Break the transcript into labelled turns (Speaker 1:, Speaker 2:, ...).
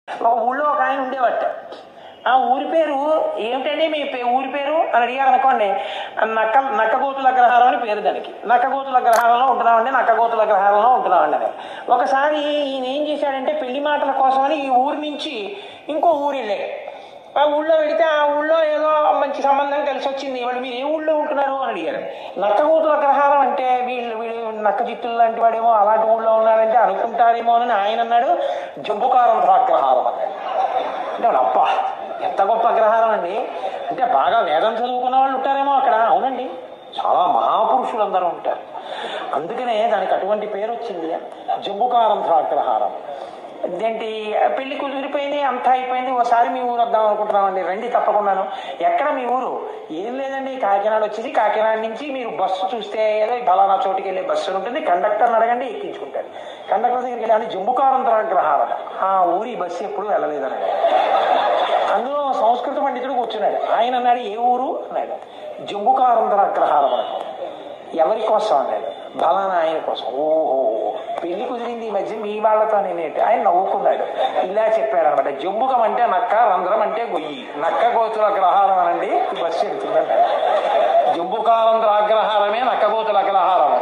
Speaker 1: ఒక ఊళ్ళో ఒక ఆయన ఉండేవాట. ఆ ఊరి పేరు ఏమిటండి మీ ఊరి పేరు అని అడిగారు అనుకోండి, నక్కగోతుల అగ్రహారం అని పేరు దానికి. నక్కగోతుల అగ్రహారంలో ఉంటున్నామండి, నక్కగోతుల అగ్రహారంలో ఉంటున్నామండి అని. ఒకసారి ఈయన ఏం చేశాడంటే పెళ్లి మాటల కోసమని ఈ ఊరి నుంచి ఇంకో ఊరు వెళ్ళాడు. ఆ ఊళ్ళో వెళితే ఆ ఊళ్ళో ఏదో మంచి సంబంధం కలిసి వచ్చింది. వాళ్ళు మీరు ఏ ఊళ్ళో ఉంటున్నారు అని అడిగారు. నక్కగోతుల అగ్రహారం అంటే వీళ్ళు నక్క చిత్తులు లాంటి వాడేమో అలాంటి ఊళ్ళో ఉన్నారంటే అనుకుంటారేమో అని ఆయన అన్నాడు. జంబుకారం అగ్రహారం అన్నాడు. అంటే వాడు అబ్బా ఎంత గొప్ప అగ్రహారం అండి, అంటే బాగా వేదం చదువుకున్న వాళ్ళు ఉంటారేమో అక్కడ. అవునండి, చాలా మహాపురుషులు అందరూ ఉంటారు, అందుకనే దానికి అటువంటి పేరు వచ్చింది జంబుకారం అగ్రహారం. ఇదేంటి పెళ్లి కుదిరిపోయింది, అంతా అయిపోయింది, ఓసారి మీ ఊరు వద్దాం అనుకుంటున్నామండి, రండి తప్పకుండాను. ఎక్కడ మీ ఊరు? ఏం లేదండి, కాకినాడ వచ్చేసి కాకినాడ నుంచి మీరు బస్సు చూస్తే ఏదో ఫలానా చోటుకి వెళ్ళే బస్సు ఉంటుంది, కండక్టర్ని అడగండి ఎక్కించుకుంటాడు. కండక్టర్ దగ్గరికి వెళ్ళి జంబుకారం అగ్రహారం, ఆ ఊరి బస్సు ఎప్పుడు వెళ్ళలేదని. అందులో సంస్కృత పండితుడు కూర్చున్నాడు. ఆయన అన్నాడు ఏ ఊరు అన్నాడు. జంబుకారం అగ్రహారం అన్నాడు. ఎవరి కోసం అన్నాడు. బలానా ఆయన కోసం. ఓహో పెళ్లి కుదిరింది ఈ మధ్య మీ వాళ్ళతో నేనేంటి. ఆయన నవ్వుకున్నాడు. ఇలా చెప్పాడు అనమాట. జంబుకం అంటే నక్క, రంధ్రం అంటే గొయ్యి, నక్క గోతుల అగ్రహారం అనండి ఈ బస్సు వెళ్తుందంట. జంబుకారం అగ్రహారమే నక్క గోతుల అగ్రహారం.